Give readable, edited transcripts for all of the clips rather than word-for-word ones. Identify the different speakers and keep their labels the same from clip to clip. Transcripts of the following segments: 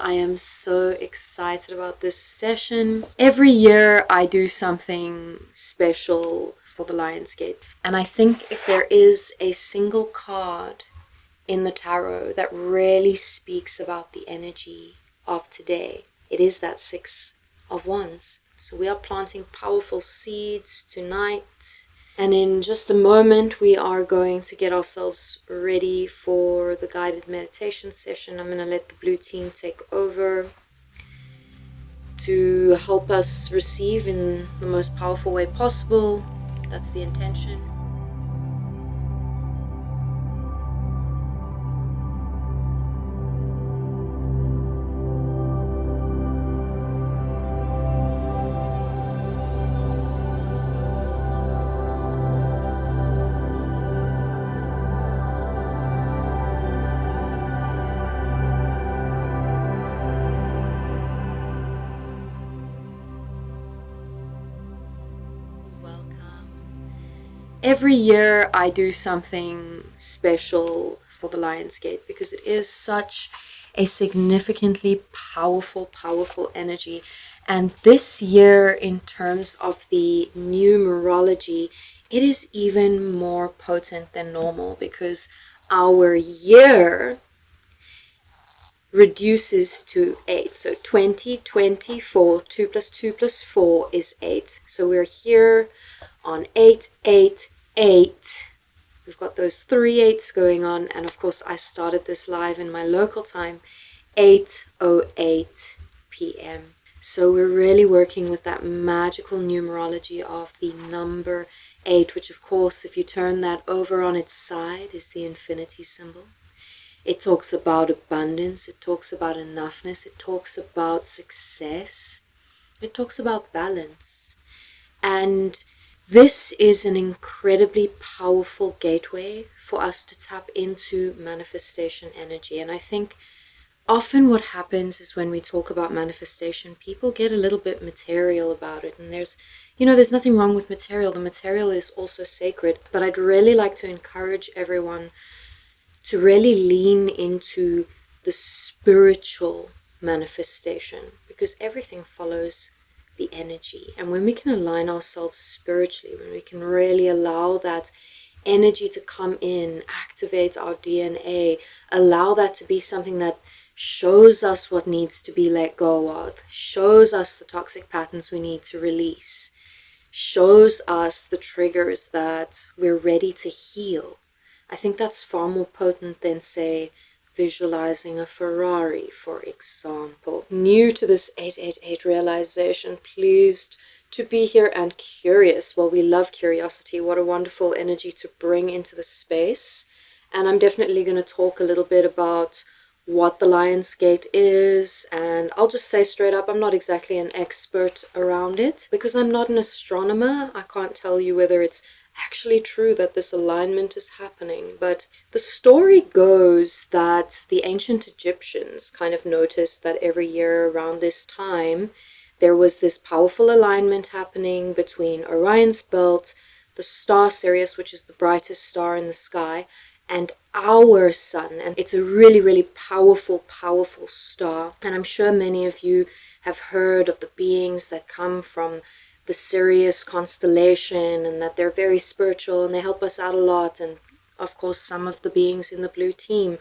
Speaker 1: I am so excited about this session. Every year I do something special for the Lionsgate, and I think if there is a single card in the tarot that really speaks about the energy of today, it is that Six of Wands. So we are planting powerful seeds tonight. And in just a moment, we are going to get ourselves ready for the guided meditation session. I'm going to let the blue team take over to help us receive in the most powerful way possible. That's the intention. Every year I do something special for the Lionsgate because it is such a significantly powerful energy. And this year, in terms of the numerology, it is even more potent than normal because our year reduces to 8. So 2024, 2 plus 2 plus 4 is 8. So we're here on 888. We've got those 3 8s going on, and of course I started this live in my local time, 8:08 p.m. So we're really working with that magical numerology of the number 8, which of course, if you turn that over on its side, is the infinity symbol. It talks about abundance, it talks about enoughness, it talks about success, it talks about balance. And this is an incredibly powerful gateway for us to tap into manifestation energy. And I think often what happens is when we talk about manifestation, people get a little bit material about it. And there's nothing wrong with material. The material is also sacred. But I'd really like to encourage everyone to really lean into the spiritual manifestation, because everything follows the energy. And when we can align ourselves spiritually, when we can really allow that energy to come in, activate our DNA, allow that to be something that shows us what needs to be let go of, shows us the toxic patterns we need to release, shows us the triggers that we're ready to heal. I think that's far more potent than, say, visualizing a Ferrari, for example. New to this 888 realization, pleased to be here and curious. Well, we love curiosity. What a wonderful energy to bring into the space. And I'm definitely going to talk a little bit about what the Lionsgate is, and I'll just say straight up, I'm not exactly an expert around it because I'm not an astronomer. I can't tell you whether it's actually true that this alignment is happening, but the story goes that the ancient Egyptians kind of noticed that every year around this time there was this powerful alignment happening between Orion's belt, the star Sirius, which is the brightest star in the sky, and our sun. And it's a really powerful star, and I'm sure many of you have heard of the beings that come from the Sirius constellation, and that they're very spiritual and they help us out a lot. And of course some of the beings in the blue team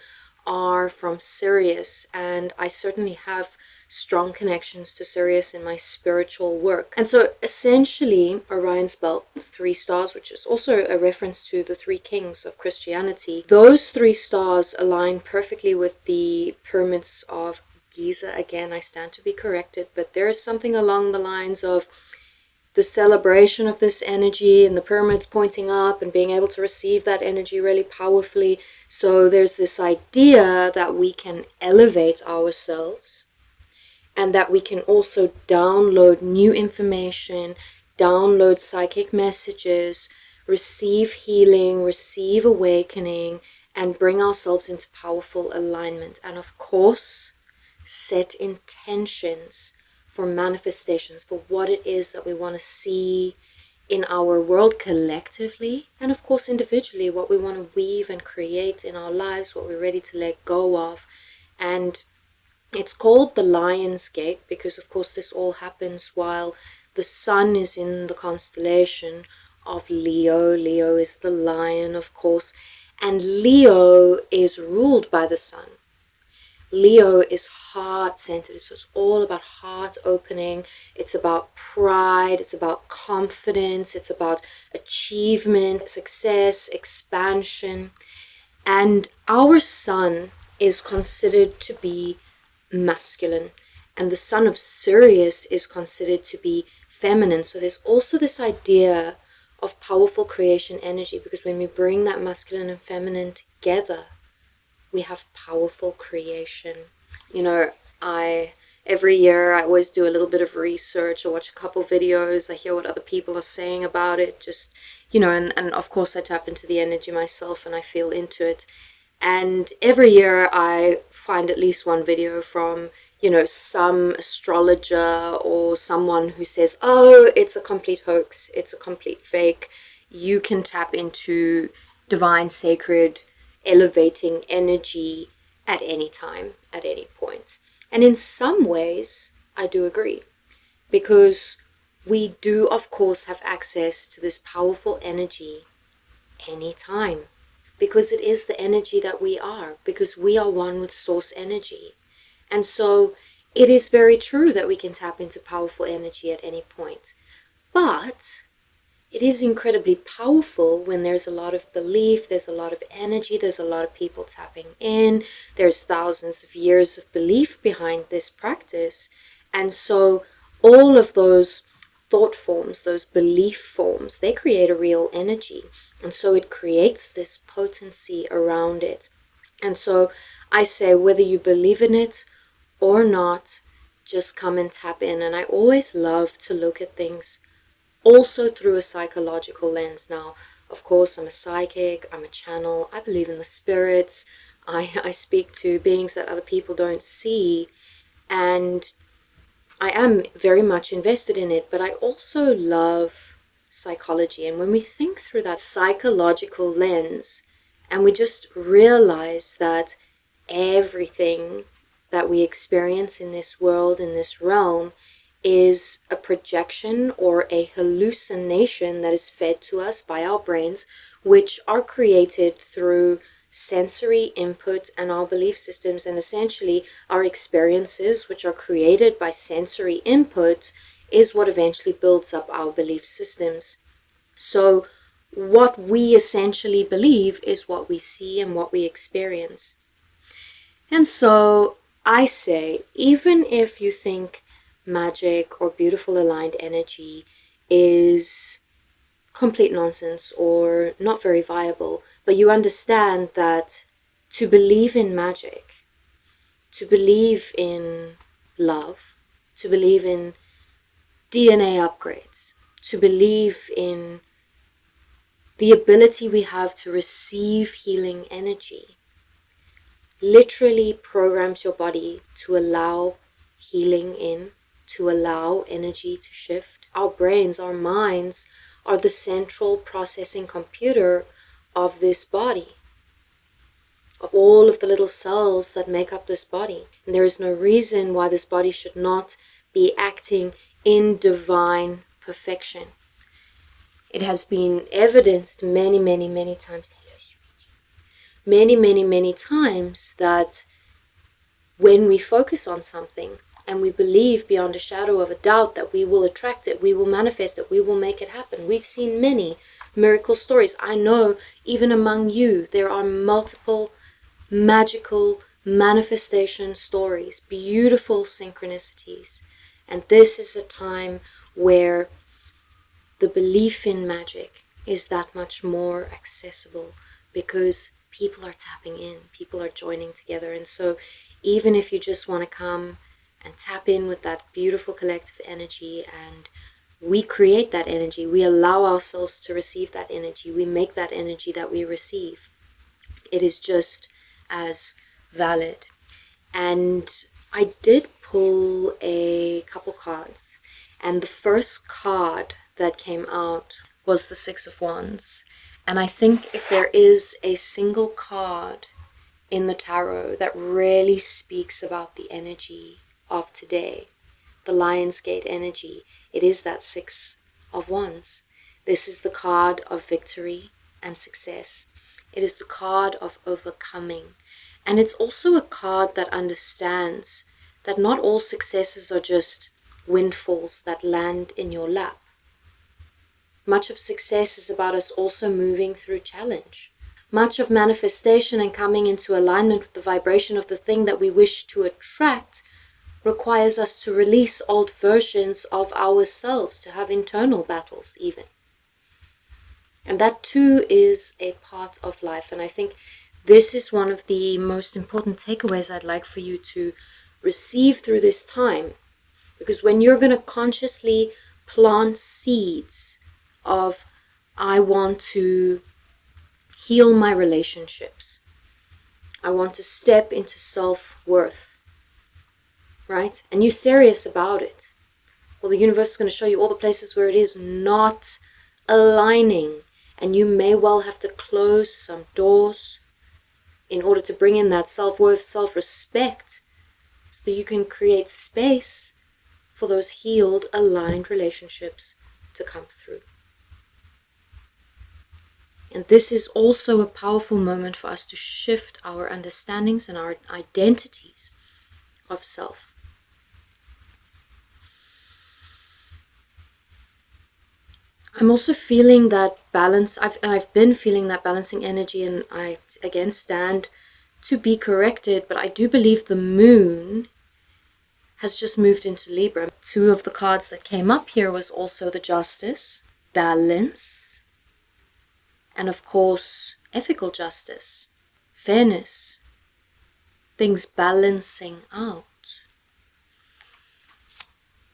Speaker 1: are from Sirius, and I certainly have strong connections to Sirius in my spiritual work. And so essentially Orion's belt, 3 stars, which is also a reference to the 3 kings of Christianity, those 3 stars align perfectly with the pyramids of Giza. Again, I stand to be corrected, but there's something along the lines of the celebration of this energy and the pyramids pointing up and being able to receive that energy really powerfully. So there's this idea that we can elevate ourselves, and that we can also download new information, download psychic messages, receive healing, receive awakening, and bring ourselves into powerful alignment. And of course, set intentions for manifestations, for what it is that we want to see in our world collectively, and of course individually, what we want to weave and create in our lives, what we're ready to let go of. And It's called the Lion's Gate because, of course, this all happens while the sun is in the constellation of Leo. Leo is the lion, of course, and Leo is ruled by the sun. Leo is heart-centered, so it's all about heart opening. It's about pride, it's about confidence, it's about achievement, success, expansion. And our sun is considered to be masculine, and the sun of Sirius is considered to be feminine. So there's also this idea of powerful creation energy, because when we bring that masculine and feminine together, we have powerful creation. You know, every year I always do a little bit of research. I watch a couple videos, I hear what other people are saying about it, just, you know, and of course I tap into the energy myself and I feel into it. And every year I find at least one video from, you know, some astrologer or someone who says, oh, it's a complete hoax, it's a complete fake. You can tap into divine, sacred, elevating energy at any time, at any point. And in some ways, I do agree, because we do, of course, have access to this powerful energy anytime, because it is the energy that we are, because we are one with source energy. And so it is very true that we can tap into powerful energy at any point. But it is incredibly powerful when there's a lot of belief, there's a lot of energy, there's a lot of people tapping in, there's thousands of years of belief behind this practice. And so all of those thought forms, those belief forms, they create a real energy. And so it creates this potency around it. And so I say, whether you believe in it or not, just come and tap in. And I always love to look at things also through a psychological lens. Now, of course, I'm a psychic, I'm a channel, I believe in the spirits, I speak to beings that other people don't see, and I am very much invested in it, but I also love psychology. And when we think through that psychological lens, and we just realize that everything that we experience in this world, in this realm, is a projection or a hallucination that is fed to us by our brains, which are created through sensory input and our belief systems, and essentially our experiences, which are created by sensory input, is what eventually builds up our belief systems. So what we essentially believe is what we see and what we experience. And so I say, even if you think magic or beautiful aligned energy is complete nonsense or not very viable, but you understand that to believe in magic, to believe in love, to believe in DNA upgrades, to believe in the ability we have to receive healing energy, literally programs your body to allow healing in, to allow energy to shift. Our brains, our minds, are the central processing computer of this body, of all of the little cells that make up this body. And there is no reason why this body should not be acting in divine perfection. It has been evidenced many, many, many times, many, many, many times, that when we focus on something and we believe beyond a shadow of a doubt that we will attract it, we will manifest it, we will make it happen. We've seen many miracle stories. I know even among you, there are multiple magical manifestation stories, beautiful synchronicities. And this is a time where the belief in magic is that much more accessible, because people are tapping in, people are joining together. And so even if you just want to come and tap in with that beautiful collective energy, and we create that energy, we allow ourselves to receive that energy, we make that energy that we receive, it is just as valid. And I did pull a couple cards, and the first card that came out was the Six of Wands. And I think if there is a single card in the tarot that really speaks about the energy of today, the Lionsgate energy. It is that Six of Wands. This is the card of victory and success. It is the card of overcoming. And it's also a card that understands that not all successes are just windfalls that land in your lap. Much of success is about us also moving through challenge. Much of manifestation and coming into alignment with the vibration of the thing that we wish to attract requires us to release old versions of ourselves, to have internal battles even. And that too is a part of life. And I think this is one of the most important takeaways I'd like for you to receive through this time. Because when you're going to consciously plant seeds of, I want to heal my relationships, I want to step into self-worth, right? And you're serious about it. Well, the universe is going to show you all the places where it is not aligning. And you may well have to close some doors in order to bring in that self-worth, self-respect, so that you can create space for those healed, aligned relationships to come through. And this is also a powerful moment for us to shift our understandings and our identities of self. I'm also feeling that balance. I've been feeling that balancing energy, and I again stand to be corrected, but I do believe the moon has just moved into Libra. Two of the cards that came up here was also the Justice, balance, and of course ethical justice, fairness, things balancing out.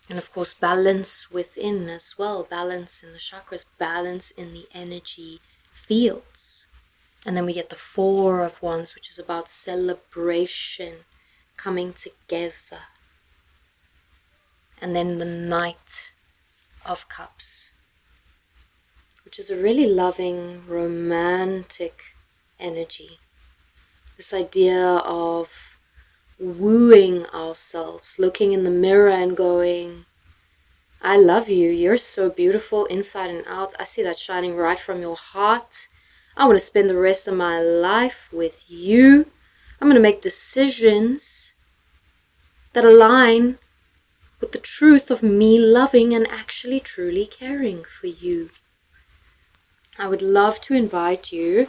Speaker 1: And of course balance within as well, balance in the chakras, balance in the energy fields. And then we get the Four of Wands, which is about celebration, coming together. And then the Knight of Cups, which is a really loving, romantic energy. This idea of wooing ourselves, looking in the mirror and going, I love you, you're so beautiful inside and out. I see that shining right from your heart. I want to spend the rest of my life with you. I'm going to make decisions that align with the truth of me loving and actually truly caring for you. I would love to invite you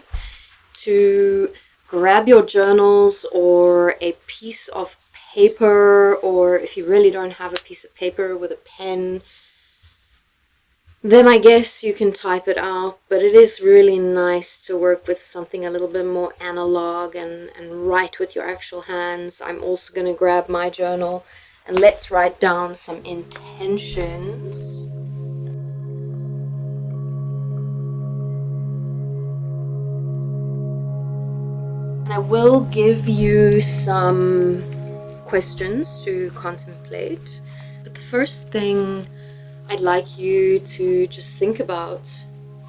Speaker 1: to grab your journals or a piece of paper, or if you really don't have a piece of paper with a pen, then I guess you can type it out. But it is really nice to work with something a little bit more analog and write with your actual hands. I'm also going to grab my journal and let's write down some intentions. I will give you some questions to contemplate. But the first thing I'd like you to just think about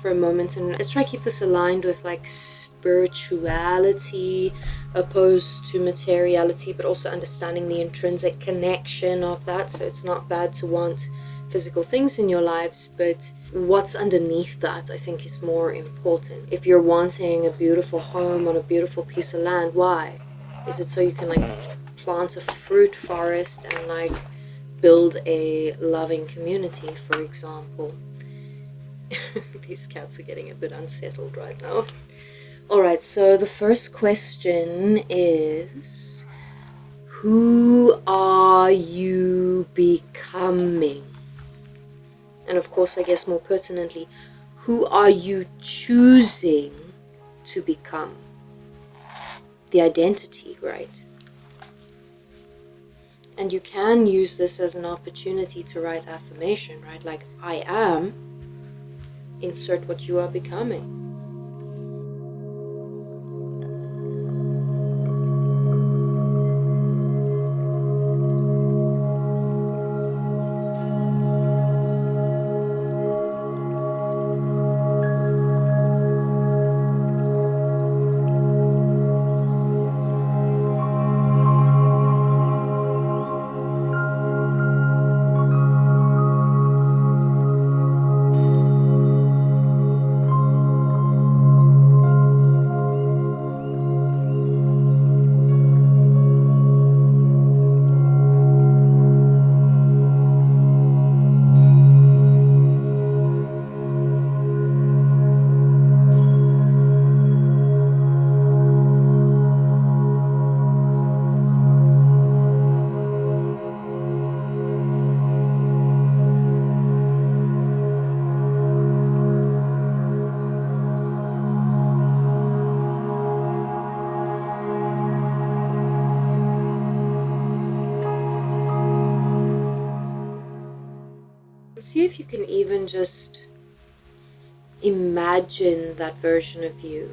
Speaker 1: for a moment, and let's try to keep this aligned with like spirituality opposed to materiality, but also understanding the intrinsic connection of that. So it's not bad to want physical things in your lives, but what's underneath that I think is more important. If you're wanting a beautiful home on a beautiful piece of land, why? Is it so you can like plant a fruit forest and like build a loving community, for example? These cats are getting a bit unsettled right now. Alright, so the first question is, who are you becoming? And of course, I guess more pertinently, who are you choosing to become? The identity, right? And you can use this as an opportunity to write affirmation, right? Like, I am, insert what you are becoming. see if you can even just imagine that version of you.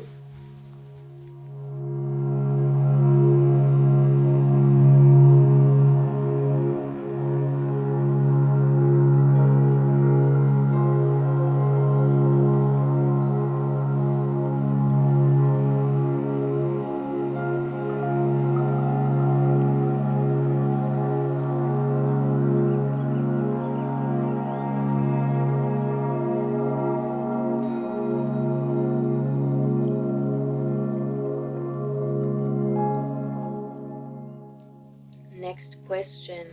Speaker 1: Next question.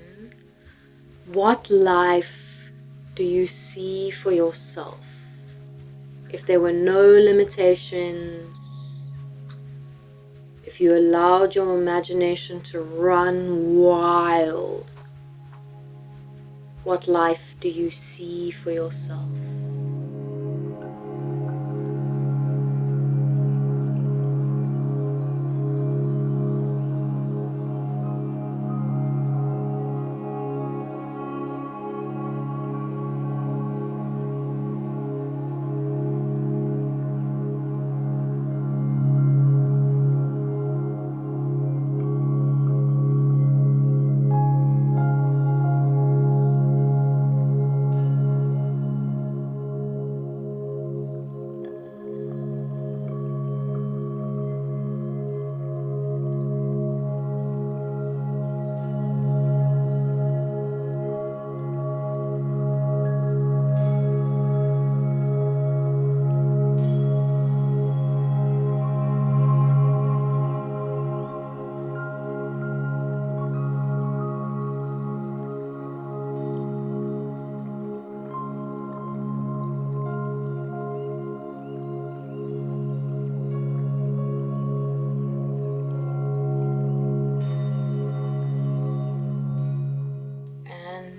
Speaker 1: What life do you see for yourself? If there were no limitations, if you allowed your imagination to run wild, what life do you see for yourself?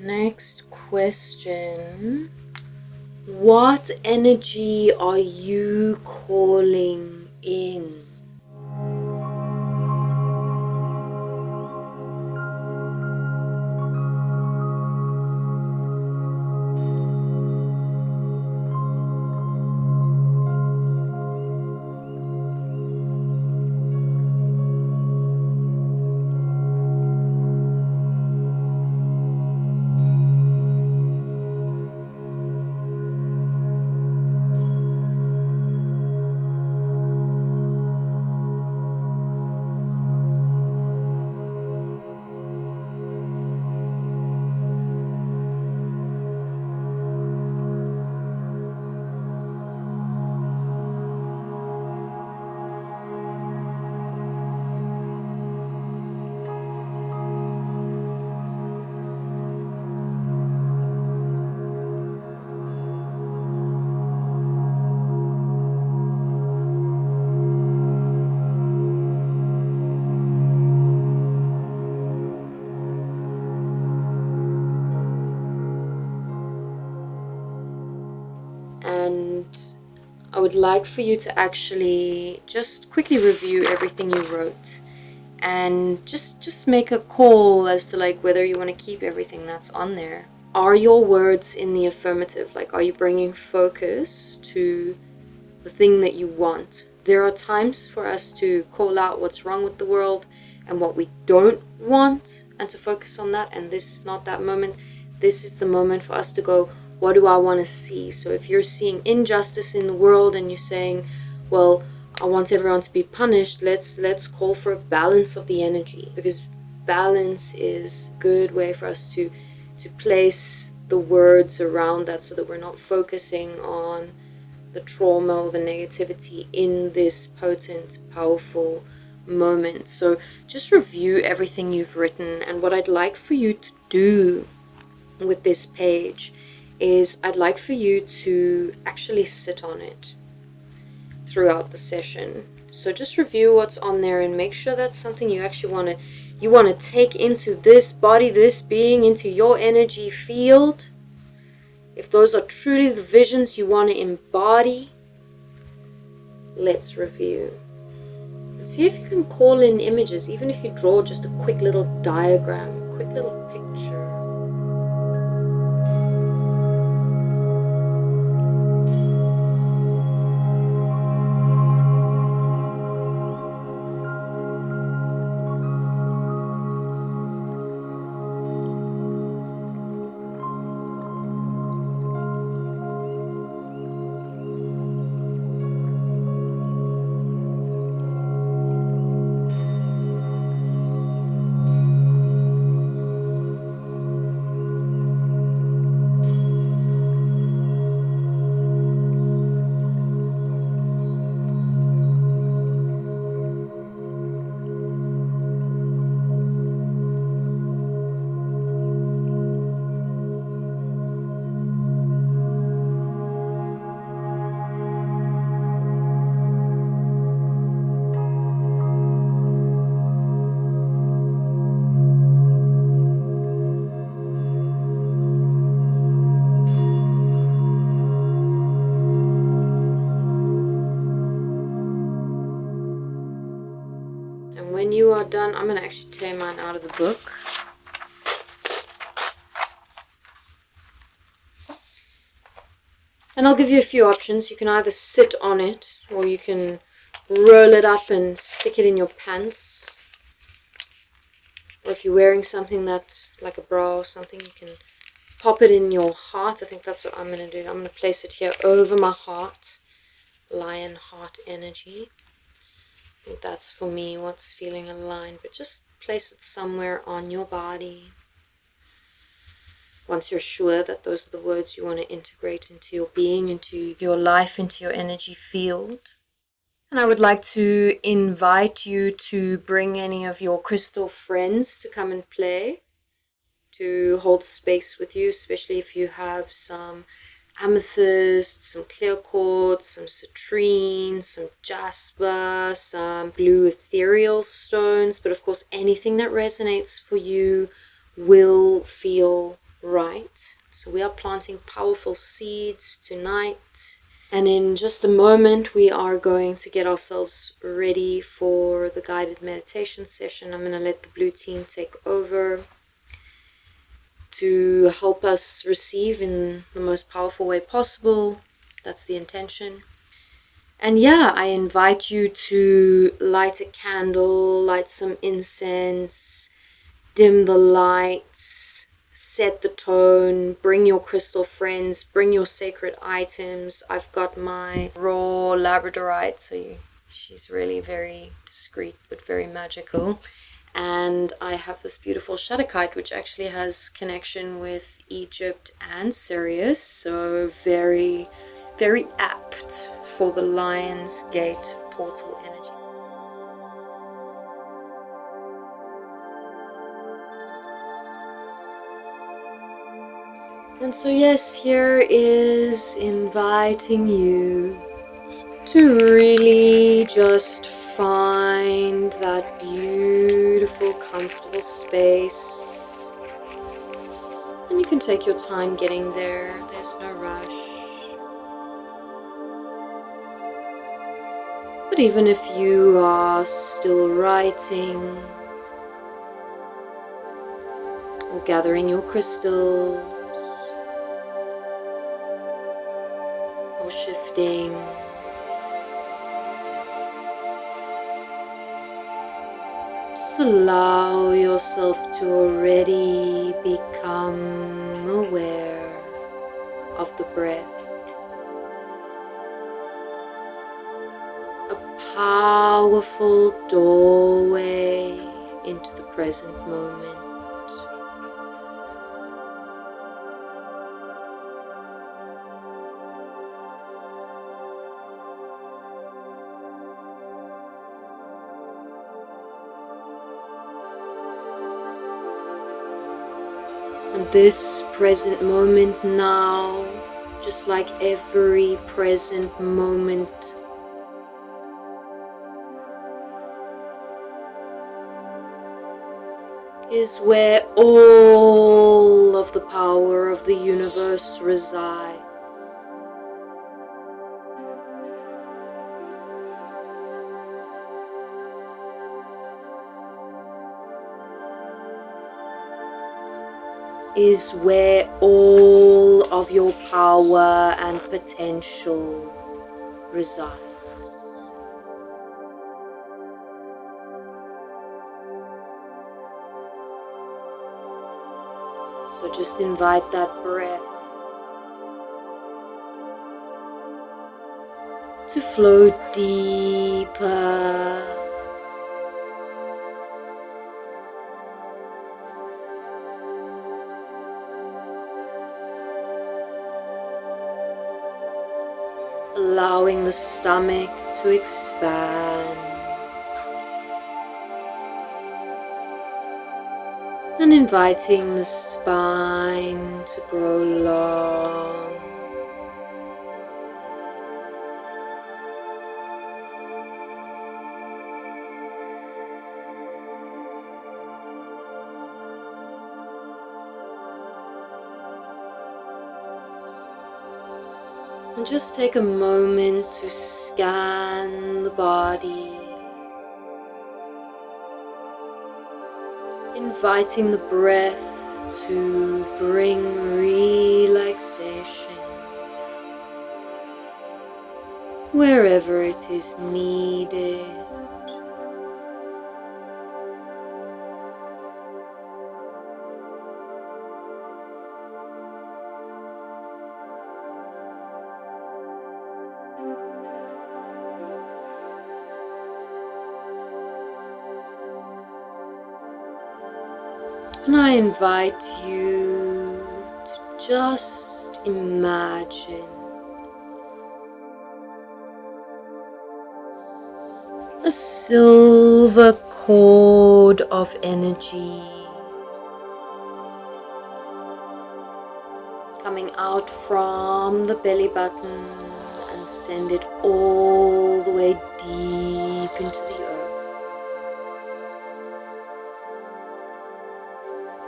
Speaker 1: Next question. What energy are you calling in? And I would like for you to actually just quickly review everything you wrote and just make a call as to like whether you want to keep everything that's on there. Are your words in the affirmative? Like, are you bringing focus to the thing that you want? There are times for us to call out what's wrong with the world and what we don't want and to focus on that, and this is not that moment. This is the moment for us to go, what do I want to see? So if you're seeing injustice in the world and you're saying, well, I want everyone to be punished, let's call for a balance of the energy, because balance is a good way for us to place the words around that so that we're not focusing on the trauma or the negativity in this potent, powerful moment. So just review everything you've written, and what I'd like for you to do with this page is I'd like for you to actually sit on it throughout the session. So just review what's on there and make sure that's something you actually want to take into this body, this being, into your energy field. If those are truly the visions you want to embody, let's review. And see if you can call in images, even if you draw just a quick little diagram, quick little picture. I've done, I'm going to actually tear mine out of the book. And I'll give you a few options. You can either sit on it, or you can roll it up and stick it in your pants. Or if you're wearing something that's like a bra or something, you can pop it in your heart. I think that's what I'm going to do. I'm going to place it here over my heart. Lion heart energy. I think that's for me what's feeling aligned. But just place it somewhere on your body. Once you're sure that those are the words you want to integrate into your being, into your life, into your energy field. And I would like to invite you to bring any of your crystal friends to come and play, to hold space with you, especially if you have some amethyst, some clear quartz, some citrine, some jasper, some blue ethereal stones. But of course, anything that resonates for you will feel right. So we are planting powerful seeds tonight. And in just a moment, we are going to get ourselves ready for the guided meditation session. I'm going to let the blue team take over to help us receive in the most powerful way possible. That's the intention. And yeah, I invite you to light a candle, light some incense, dim the lights, set the tone, bring your crystal friends, bring your sacred items. I've got my raw labradorite, so she's really very discreet but very magical. And I have this beautiful 𝐃𝐈𝐒𝐂𝐋𝐀𝐈𝐌𝐿𝐿 which actually has connection with Egypt and Sirius, so very apt for the Lion's Gate portal energy. And so yes, here is inviting you to really just find that beautiful, comfortable space. And you can take your time getting there. There's no rush. But even if you are still writing or gathering your crystals or shifting, just allow yourself to already become aware of the breath. A powerful doorway into the present moment. And this present moment now, just like every present moment, is where all of the power of the universe resides. Is where all of your power and potential resides. So just invite that breath to flow deeper, allowing the stomach to expand and inviting the spine to grow long. And just take a moment to scan the body, inviting the breath to bring relaxation wherever it is needed. And I invite you to just imagine a silver cord of energy coming out from the belly button and send it all the way deep into the earth.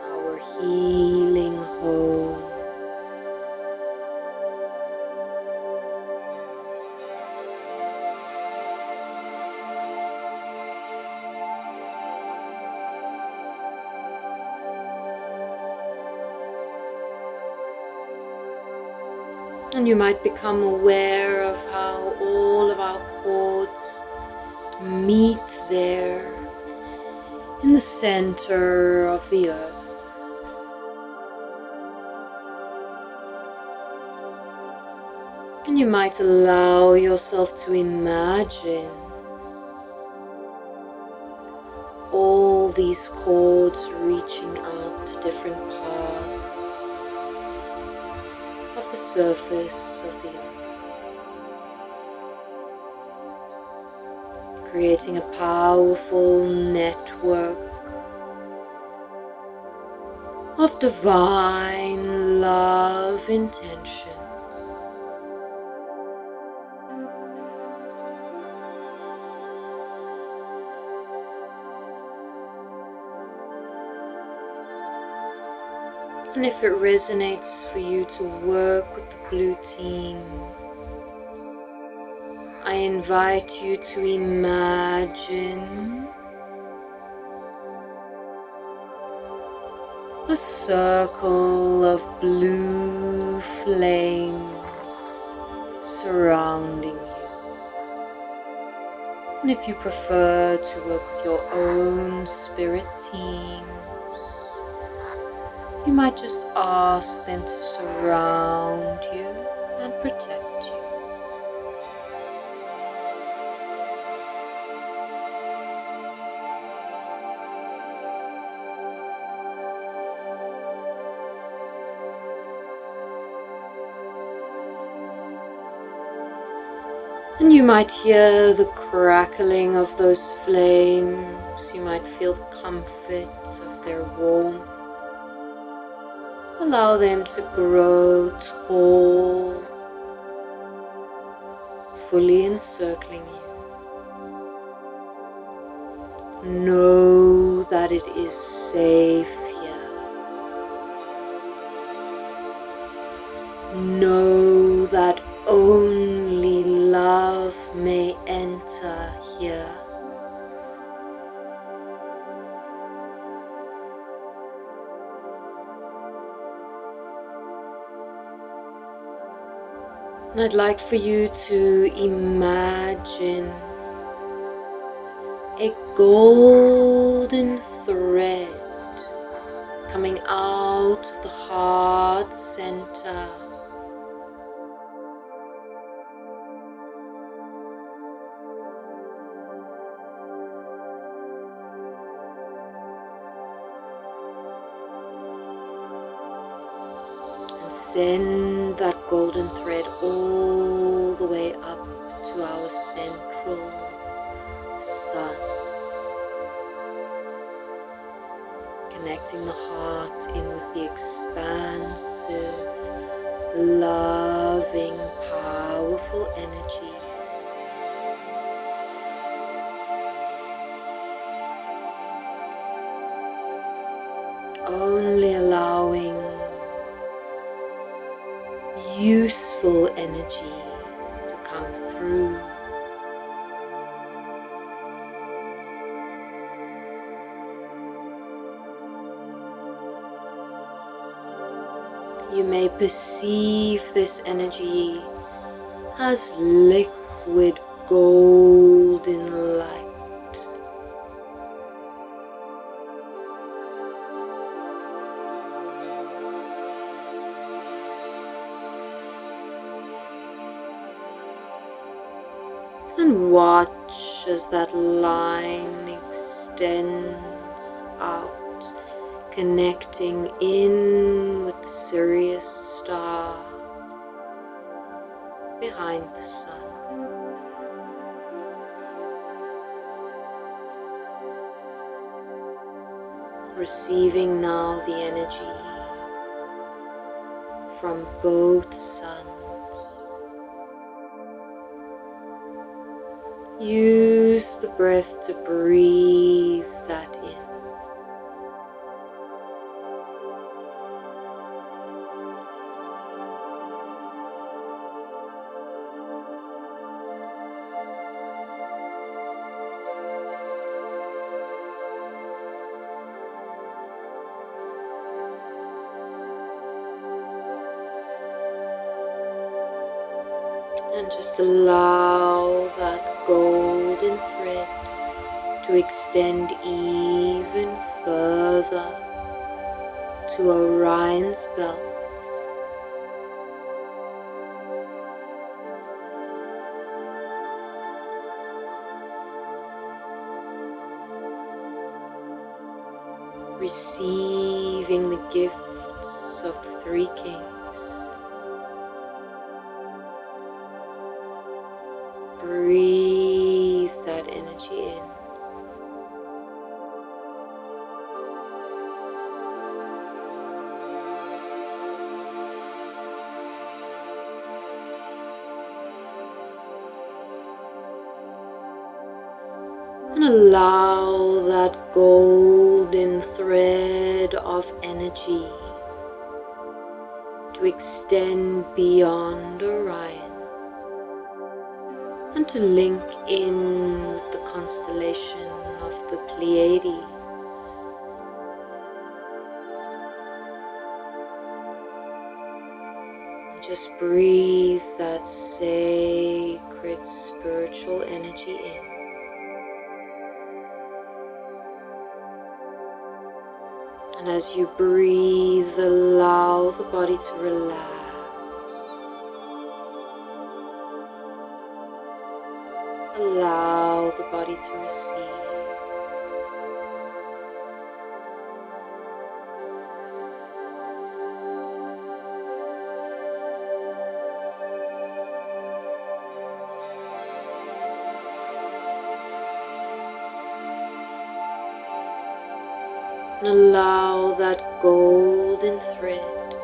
Speaker 1: Our healing home. And you might become aware of how all of our cords meet there in the center of the earth. And you might allow yourself to imagine all these cords reaching out to different parts of the surface of the earth, creating a powerful network of divine love intention. And if it resonates for you to work with the blue team, I invite you to imagine a circle of blue flames surrounding you. And if you prefer to work with your own spirit teams, you might just ask them to surround you and protect you. And you might hear the crackling of those flames. You might feel the comfort of their warmth. Allow them to grow tall, fully encircling you. Know that it is safe here. Know that only love may enter here. And I'd like for you to imagine a golden thread coming out of the heart center. Send that golden thread all the way up to our central sun, connecting the heart in with the expansive, loving, powerful energy. Only allowing useful energy to come through. You may perceive this energy as liquid golden light. And watch as that line extends out, connecting in with the Sirius star behind the sun. Receiving now the energy from both suns. Use the breath to breathe that in. And just allow that golden thread to extend even further to Orion's belt. Receiving the gifts of the three kings. Breathe that energy in. And allow that golden thread of energy to extend beyond Orion and to link in with the constellation of the Pleiades. Just breathe that sacred spiritual energy in. And as you breathe, allow the body to relax. Allow the body to receive. And allow that golden thread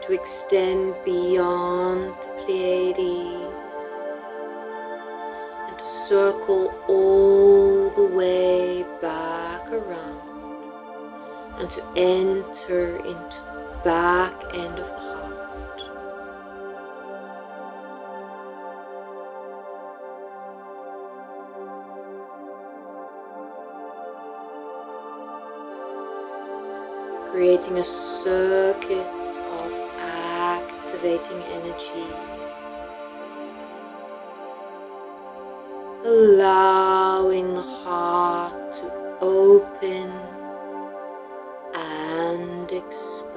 Speaker 1: to extend beyond the Pleiades and to circle all the way back around and to enter into the back end of the heart. Creating a circuit of activating energy, allowing the heart to open and expand.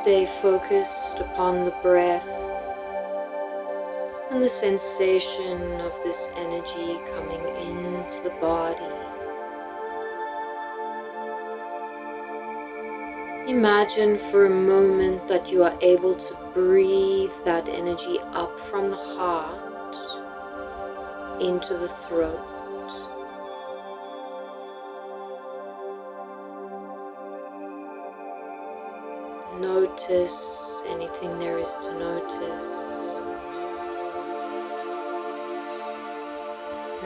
Speaker 1: Stay focused upon the breath and the sensation of this energy coming into the body. Imagine for a moment that you are able to breathe that energy up from the heart into the throat. Notice anything there is to notice.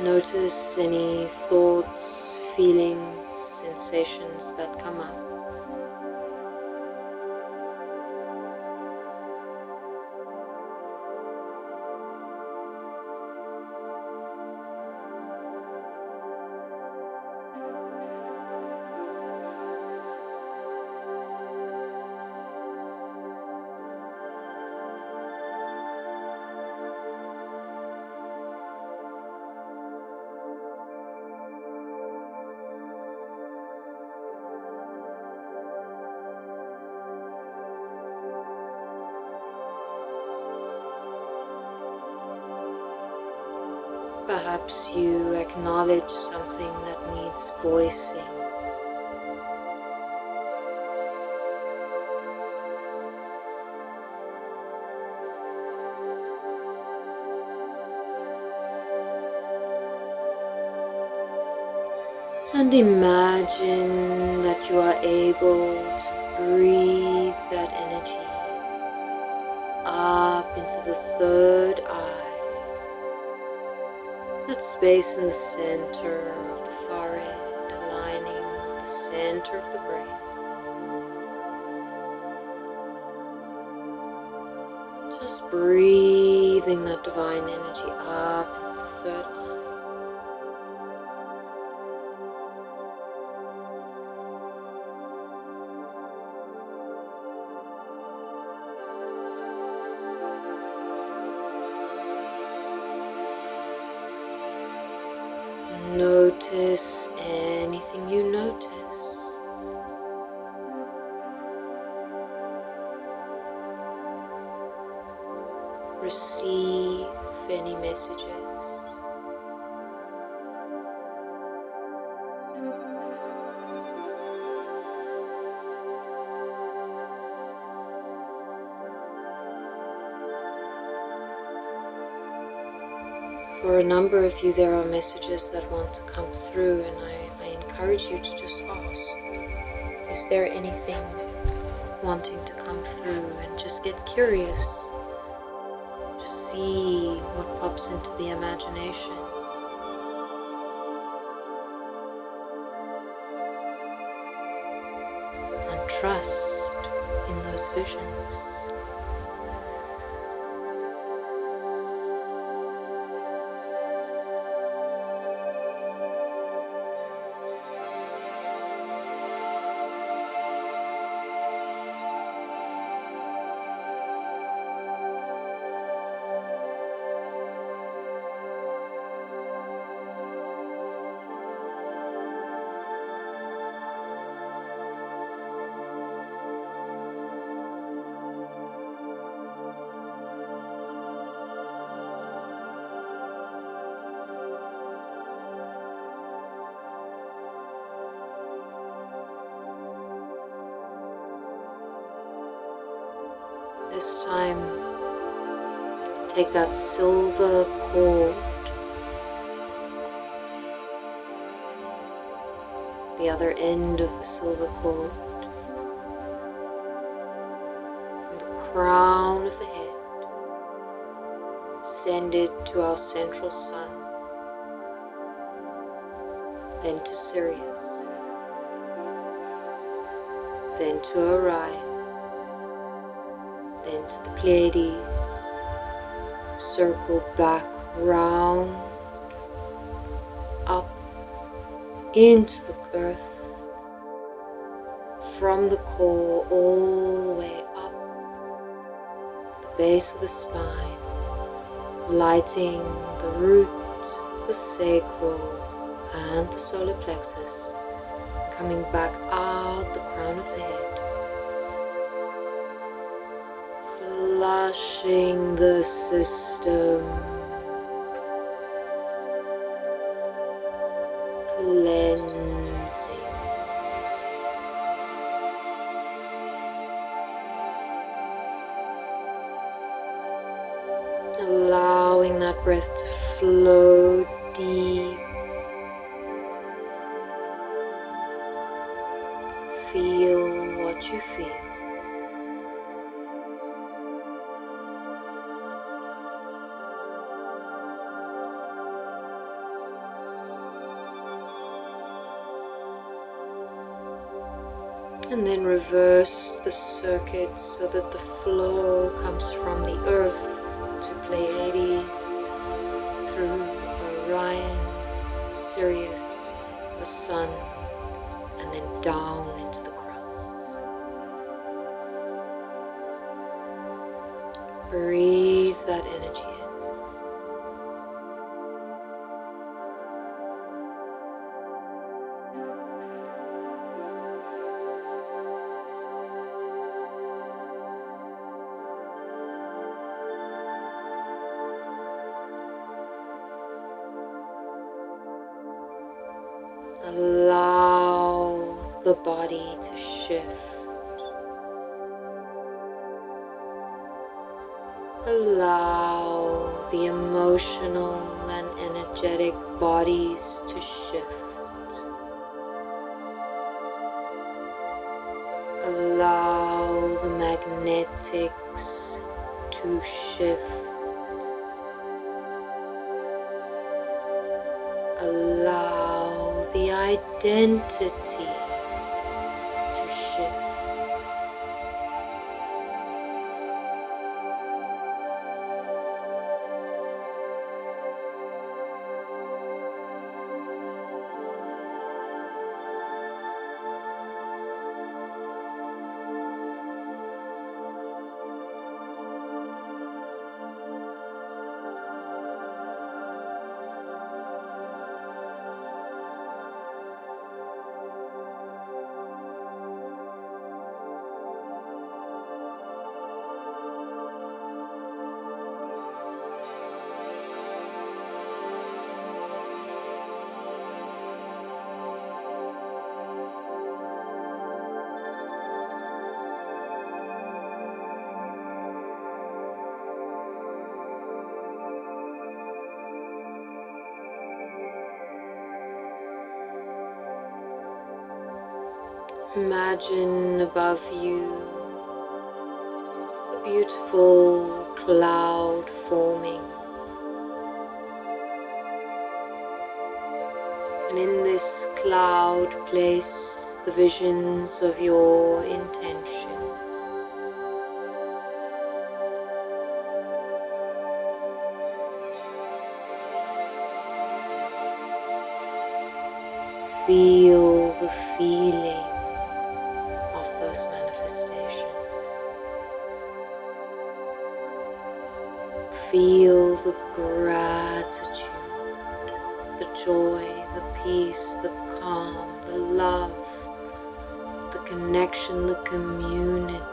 Speaker 1: Notice any thoughts, feelings, sensations that come up. Perhaps you acknowledge something that needs voicing. And imagine that you are able to breathe that energy up into the third eye. That space in the center of the forehead, aligning with the center of the brain. Just breathing that divine energy up into the third eye. Notice anything you notice. Receive any messages. For a number of you, there are messages that want to come through, and I encourage you to just ask, is there anything wanting to come through? And just get curious. Just see what pops into the imagination. And trust in those visions. This time, take that silver cord, the other end of the silver cord, from the crown of the head, send it to our central sun, then to Sirius, then to Orion, then to the Pleiades, circle back round, up into the earth, from the core all the way up, the base of the spine, lighting the root, the sacral, and the solar plexus, coming back out the crown of the head. flushing the system, cleansing, allowing that breath to flow deep. Feel what you feel. And then reverse the circuit so that the flow comes from the earth to Pleiades, through Orion, Sirius, the sun, and then down into the crown. Breathe that energy in. Allow the body to shift. Allow the emotional and energetic bodies to shift. Allow the magnetics to shift. Allow the identity to shift. Imagine above you a beautiful cloud forming. And in this cloud, place the visions of your intentions. Feel the feeling of those manifestations. Feel the gratitude, the joy, the peace, the calm, the love, the connection, the community.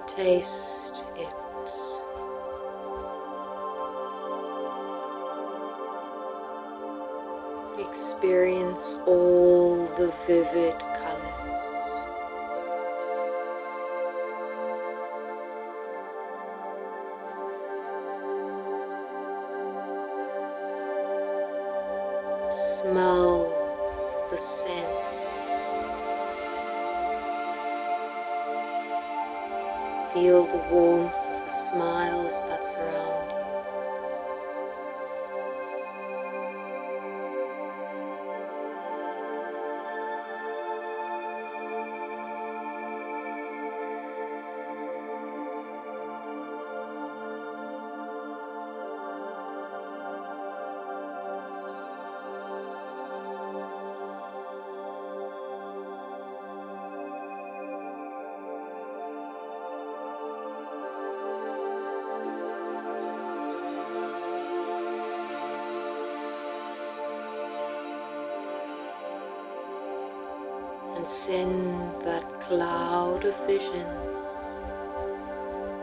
Speaker 1: Taste it. Experience all the vivid colors. feel the warmth of the smiles that surround you. And send that cloud of visions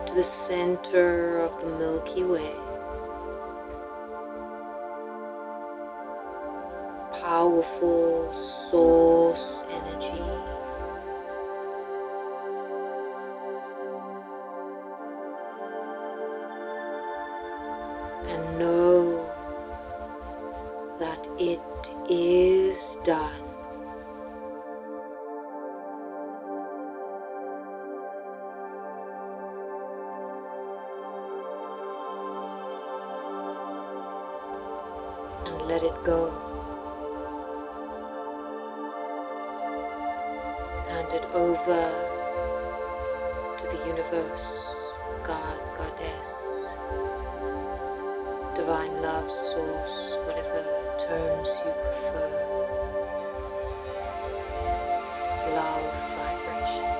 Speaker 1: to the center of the Milky Way. Powerful source energy. And know that it is done. And let it go. Hand it over to the universe, God, Goddess, divine love, source, whatever terms you prefer. Love vibration.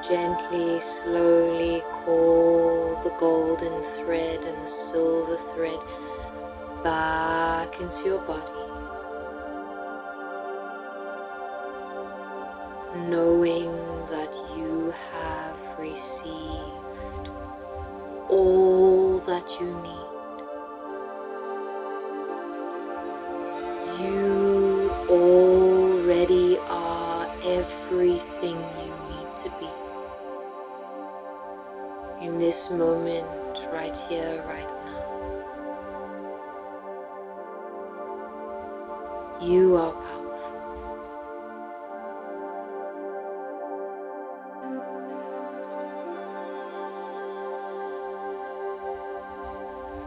Speaker 1: Gently, slowly call the golden thread and the silver thread back into your body, knowing that you have received all that you need. You already are everything you need to be. In this moment, right here, right now, you are powerful.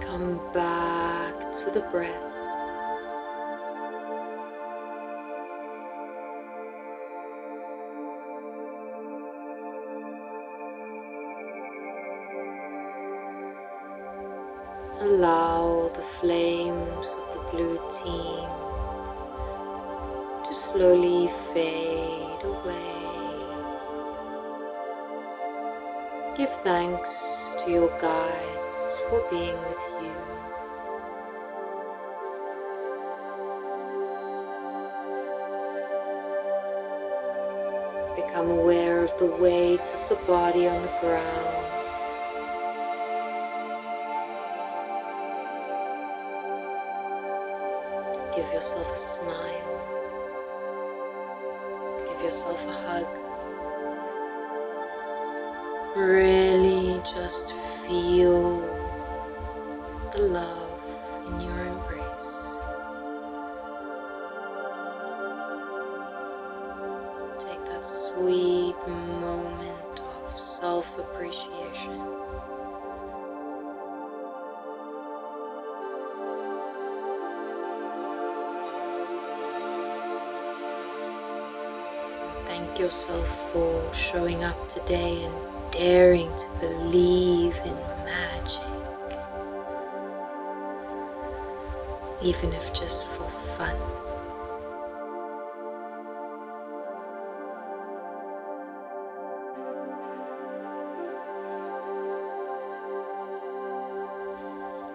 Speaker 1: Come back to the breath. Allow the flames of the blue team to slowly fade away. Give thanks to your guides for being with you. Become aware of the weight of the body on the ground. Give yourself a smile. Give yourself a hug. Really just feel the love in your embrace. Take that sweet moment of self-appreciation. Thank yourself for showing up today and daring to believe in magic, even if just for fun.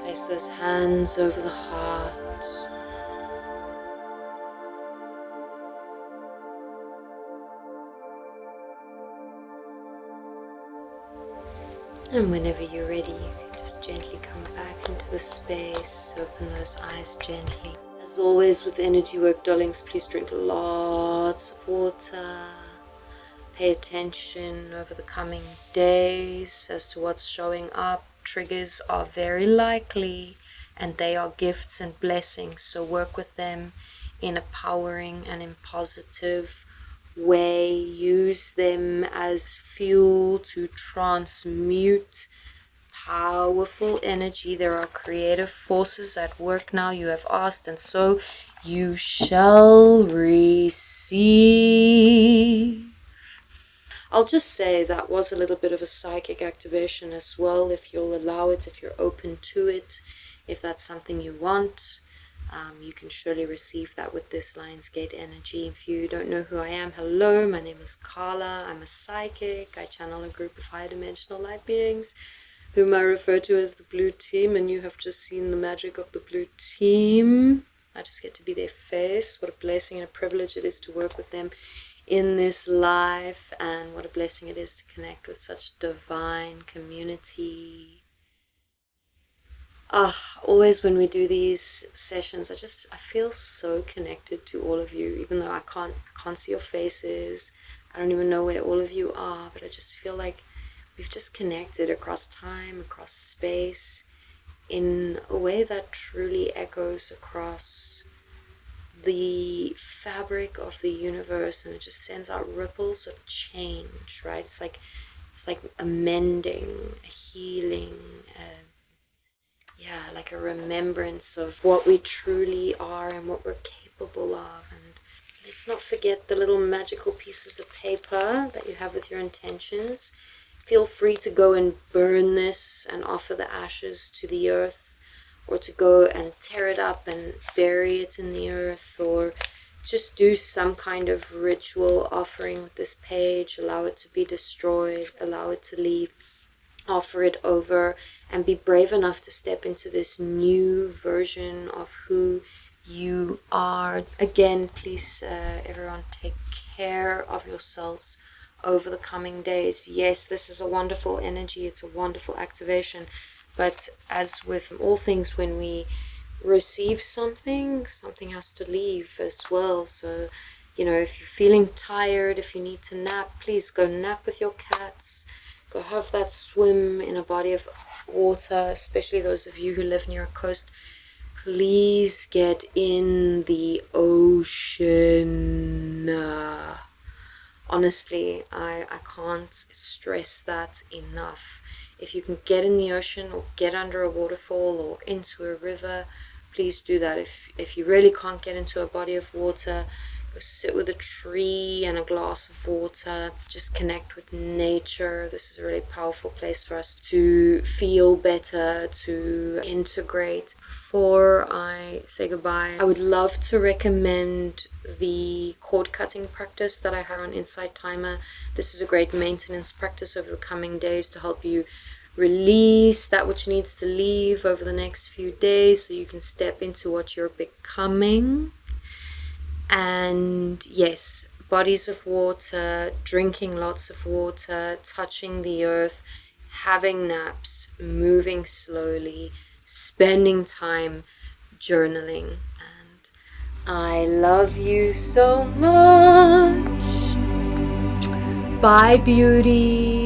Speaker 1: Place those hands over the heart. And whenever you're ready, you can just gently come back into the space, open those eyes gently. As always with energy work, darlings, please drink lots of water. Pay attention over the coming days as to what's showing up triggers are very likely, and they are gifts and blessings. So work with them in a powering and in positive way. Use them as fuel to transmute powerful energy. There are creative forces at work now. You have asked, and so you shall receive. I'll just say that was a little bit of a psychic activation as well, if you'll allow it, if you're open to it, if that's something you want. You can surely receive that with this Lionsgate energy. If you don't know who I am, hello, my name is Carla. I'm a psychic. I channel a group of high dimensional light beings whom I refer to as the blue team, and you have just seen the magic of the blue team. I just get to be their face. What a blessing and a privilege it is to work with them in this life, and what a blessing it is to connect with such divine community. Always when we do these sessions, I feel so connected to all of you, even though I can't see your faces. I don't even know where all of you are, but I just feel like we've just connected across time, across space, in a way that truly echoes across the fabric of the universe, and it just sends out ripples of change, right? It's like a mending, a healing, like a remembrance of what we truly are and what we're capable of. And let's not forget the little magical pieces of paper that you have with your intentions. Feel free to go and burn this and offer the ashes to the earth, or to go and tear it up and bury it in the earth, or just do some kind of ritual offering with this page. Allow it to be destroyed, allow it to leave, offer it over, and be brave enough to step into this new version of who you are. Again, please, everyone, take care of yourselves over the coming days. Yes, this is a wonderful energy, it's a wonderful activation, but as with all things, when we receive something has to leave as well. So, if you're feeling tired, if you need to nap, please go nap with your cats. Go have that swim in a body of water, especially those of you who live near a coast. Please get in the ocean. Honestly, I can't stress that enough. If you can get in the ocean, or get under a waterfall, or into a river, please do that. If you really can't get into a body of water, go sit with a tree and a glass of water. Just connect with nature. This is a really powerful place for us to feel better, to integrate. Before I say goodbye, I would love to recommend the cord cutting practice that I have on Insight Timer. This is a great maintenance practice over the coming days to help you release that which needs to leave over the next few days, so you can step into what you're becoming. And yes, bodies of water, drinking lots of water, touching the earth, having naps, moving slowly, spending time journaling. And I love you so much. Bye, beauty.